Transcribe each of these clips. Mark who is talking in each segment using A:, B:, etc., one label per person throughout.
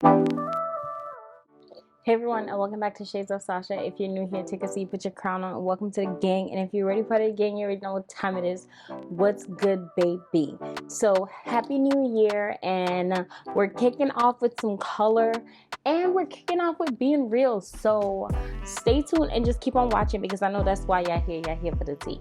A: Hey everyone, and welcome back to Shades of Sasha. If you're new here, take a seat, put your crown on, and welcome to the gang. And if you're ready for the gang, you already know what time it is. What's good, baby? So happy new year, and we're kicking off with some color, and we're kicking off with being real. So stay tuned and just keep on watching, because I know that's why y'all here. Y'all here for the tea.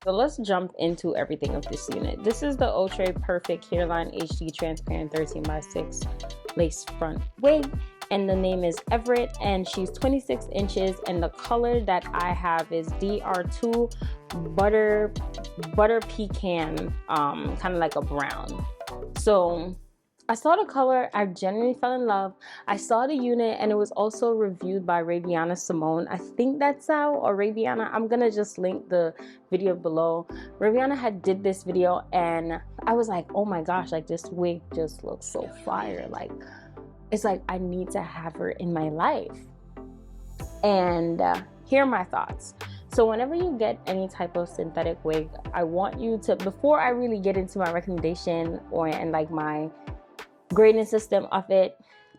A: So let's jump into everything of this unit. This is the Ultra Perfect Hairline HD Transparent 13x6 Lace Front Wig, and the name is Everette, and she's 26 inches, and the color that I have is DR2 Butter Pecan, kind of like a brown. So I saw the color, I genuinely fell in love. I saw the unit, and it was also reviewed by Rabiana Simone. I think that's how, or Rabiana. I'm gonna just link the video below. Rabiana had did this video, and I was like, oh my gosh, like this wig just looks so fire. Like, it's like I need to have her in my life. And here are my thoughts. So whenever you get any type of synthetic wig, I want you to, before I really get into my recommendation and like my grading system of it,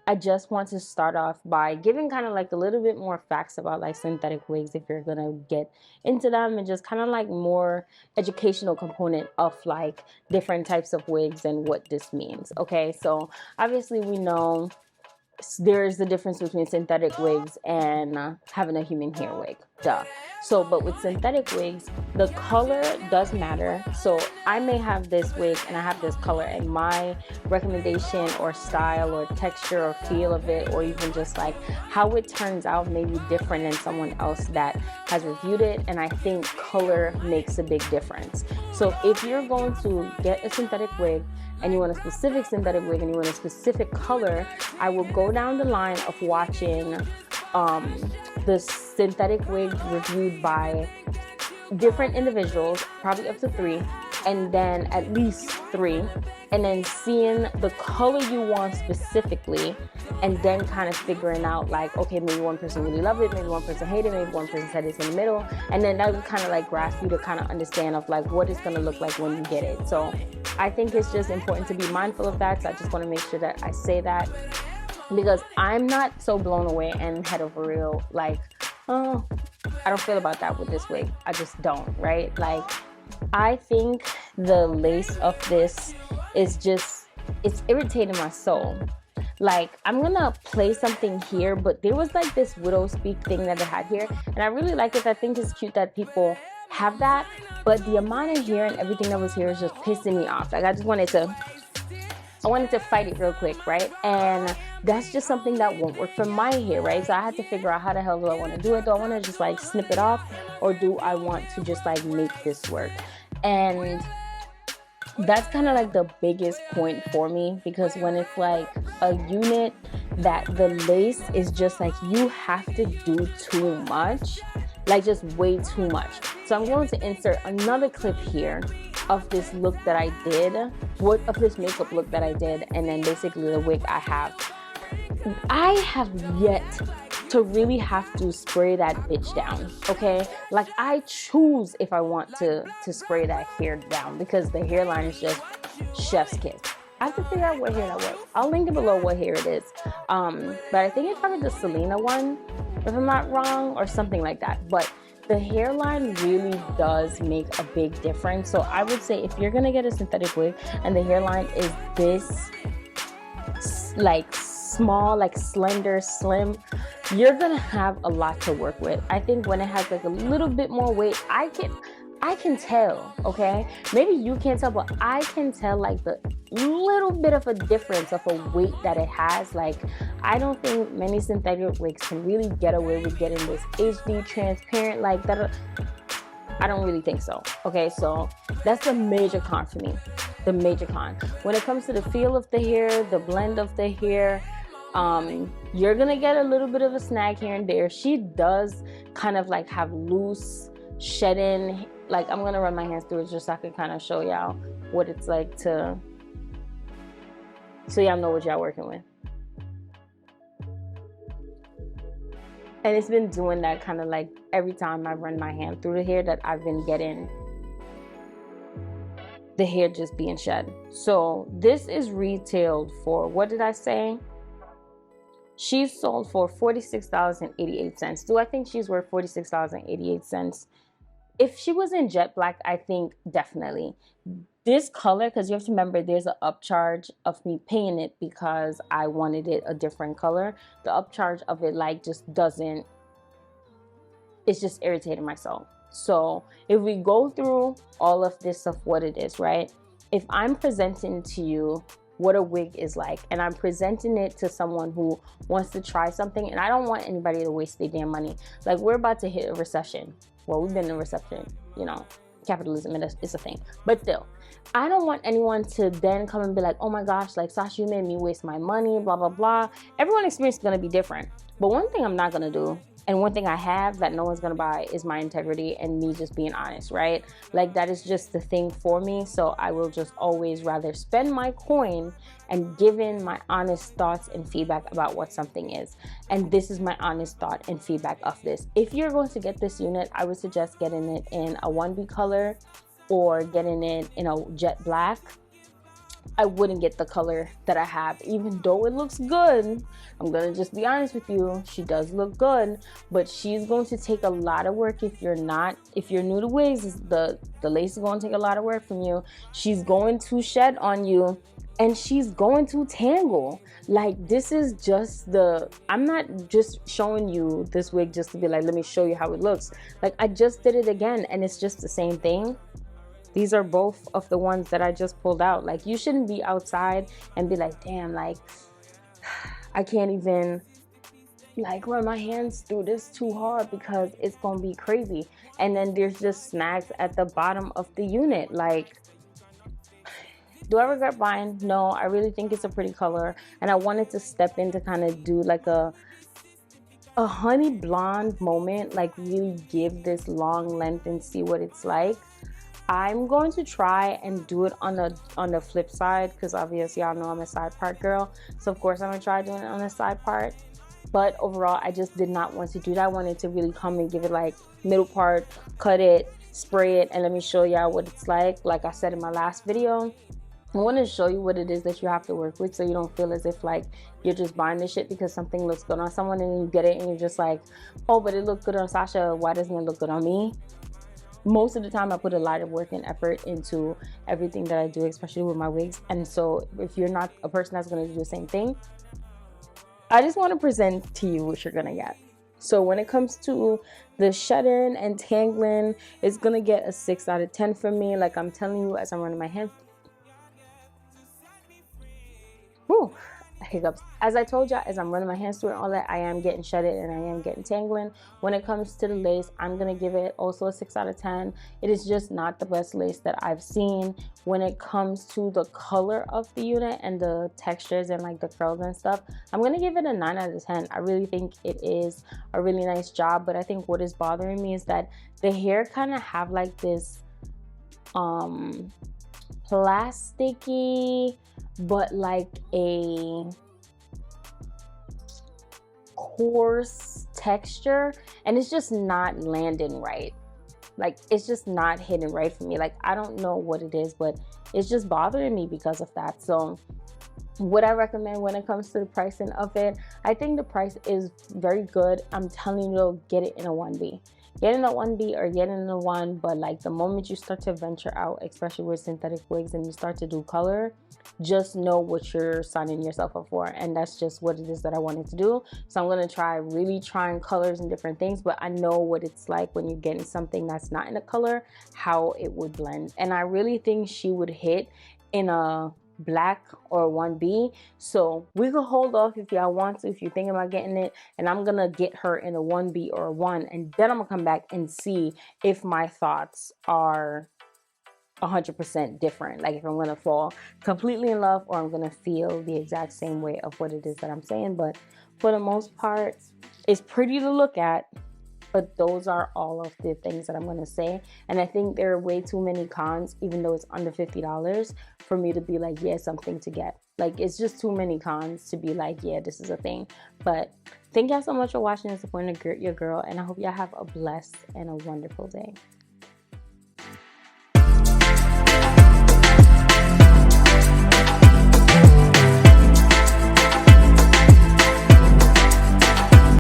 A: I just want to start off by giving kind of like a little bit more facts about like synthetic wigs if you're gonna get into them, and just kind of like more educational component of like different types of wigs and what this means. Okay, so obviously we know there's the difference between synthetic wigs and having a human hair wig, duh. So but with synthetic wigs, the color does matter. So I may have this wig and I have this color, and my recommendation or style or texture or feel of it, or even just like how it turns out, may be different than someone else that has reviewed it. And I think color makes a big difference. So if you're going to get a synthetic wig and you want a specific synthetic wig and you want a specific color, I will go down the line of watching the synthetic wig reviewed by different individuals, probably up to 3, and then at least 3, and then seeing the color you want specifically, and then kind of figuring out like, okay, maybe one person really loved it, maybe one person hated it, maybe one person said it's in the middle, and then that would kind of like grasp you to kind of understand of like what it's going to look like when you get it. So I think it's just important to be mindful of that. So I just want to make sure that I say that, because I'm not so blown away and head over real like, oh, I don't feel about that with this wig. I just don't, right? Like, I think the lace of this is just, it's irritating my soul. Like, I'm gonna play something here, but there was like this widow's peak thing that they had here, and I really like it. I think it's cute that people have that, but the amount of hair and everything that was here is just pissing me off. Like, I wanted to fight it real quick, right? And that's just something that won't work for my hair, right? So I had to figure out how the hell do I want to do it. Do I want to just like snip it off, or do I want to just like make this work? And that's kind of like the biggest point for me, because when it's like a unit that the lace is just like, you have to do too much, like just way too much. So I'm going to insert another clip here of this look that I did, of this makeup look that I did, and then basically the wig I have. I have yet to really have to spray that bitch down, okay? Like, I choose if I want to spray that hair down, because the hairline is just chef's kiss. I have to figure out what hair that was. I'll link it below what hair it is. But I think it's probably the Selena one, if I'm not wrong, or something like that. But the hairline really does make a big difference. So I would say if you're gonna get a synthetic wig and the hairline is this like small, like slender, slim, you're gonna have a lot to work with. I think when it has like a little bit more weight, I can tell, okay? Maybe you can't tell, but I can tell like the little bit of a difference of a weight that it has. Like, I don't think many synthetic wigs can really get away with getting this HD transparent like that. I don't really think so, okay? So that's the major con for me, the major con. When it comes to the feel of the hair, the blend of the hair, you're gonna get a little bit of a snag here and there. She does kind of like have loose shedding. Like, I'm gonna run my hands through it just so I can kind of show y'all what it's like to, so y'all know what y'all working with. And it's been doing that kind of like every time I run my hand through the hair, that I've been getting the hair just being shed. So this is retailed for, what did I say? She's sold for $46.88. Do I think she's worth $46.88? If she was in jet black, I think definitely. This color, because you have to remember, there's an upcharge of me paying it because I wanted it a different color. The upcharge of it, like, just doesn't, it's just irritating myself. So if we go through all of this of what it is, right? If I'm presenting to you what a wig is like, and I'm presenting it to someone who wants to try something, and I don't want anybody to waste their damn money. Like, we're about to hit a recession. Well, we've been in a recession, you know, capitalism is a thing. But still, I don't want anyone to then come and be like, oh my gosh, like, Sasha, you made me waste my money, blah, blah, blah. Everyone's experience is going to be different. But one thing I'm not going to do, and one thing I have that no one's going to buy, is my integrity and me just being honest, right? Like, that is just the thing for me. So I will just always rather spend my coin and give in my honest thoughts and feedback about what something is. And this is my honest thought and feedback of this. If you're going to get this unit, I would suggest getting it in a 1B color or getting it in a jet black. I wouldn't get the color that I have, even though it looks good. I'm gonna just be honest with you, she does look good, but she's going to take a lot of work. If you're new to wigs, the lace is going to take a lot of work from you. She's going to shed on you, and she's going to tangle. Like, this is just I'm not just showing you this wig just to be like, let me show you how it looks. Like, I just did it again, and it's just the same thing. These are both of the ones that I just pulled out. Like, you shouldn't be outside and be like, damn, like, I can't even, like, run my hands through this too hard because it's gonna be crazy. And then there's just snags at the bottom of the unit. Like, do I regret buying? No, I really think it's a pretty color. And I wanted to step in to kind of do like a honey blonde moment, like really give this long length and see what it's like. I'm going to try and do it on the flip side, because obviously y'all know I'm a side part girl. So of course I'm gonna try doing it on the side part. But overall, I just did not want to do that. I wanted to really come and give it like middle part, cut it, spray it, and let me show y'all what it's like. Like I said in my last video, I want to show you what it is that you have to work with, so you don't feel as if like you're just buying this shit because something looks good on someone and you get it and you're just like, oh, but it looked good on Sasha, why doesn't it look good on me? Most of the time I put a lot of work and effort into everything that I do, especially with my wigs. And so if you're not a person that's going to do the same thing, I just want to present to you what you're going to get. So when it comes to the shedding and tangling, it's going to get a 6 out of 10 from me. Like I'm telling you as I'm running my hands. Whew. Hiccups. As I told y'all, as I'm running my hands through it and all that, I am getting shedded and I am getting tangling. When it comes to the lace, I'm gonna give it also a 6 out of 10. It is just not the best lace that I've seen. When it comes to the color of the unit and the textures and like the curls and stuff, I'm gonna give it a 9 out of 10. I really think it is a really nice job, but I think what is bothering me is that the hair kind of have like this plasticky, but like a coarse texture, and it's just not landing right. Like, it's just not hitting right for me. Like, I don't know what it is, but it's just bothering me because of that. So what I recommend when it comes to the pricing of it, I think the price is very good. I'm telling you, get it in a 1B. Get in a 1B or get in a 1, but like the moment you start to venture out, especially with synthetic wigs, and you start to do color, just know what you're signing yourself up for. And that's just what it is that I wanted to do. So I'm going to try really trying colors and different things, but I know what it's like when you're getting something that's not in a color, how it would blend. And I really think she would hit in a black or 1B. So we could hold off if y'all want to, if you're thinking about getting it, and I'm gonna get her in a 1B or a 1, and then I'm gonna come back and see if my thoughts are 100% different, like if I'm gonna fall completely in love or I'm gonna feel the exact same way of what it is that I'm saying. But for the most part, it's pretty to look at, but those are all of the things that I'm going to say. And I think there are way too many cons, even though it's under $50, for me to be like, yeah, something to get. Like, it's just too many cons to be like, yeah, this is a thing. But thank y'all so much for watching and supporting your girl. And I hope y'all have a blessed and a wonderful day.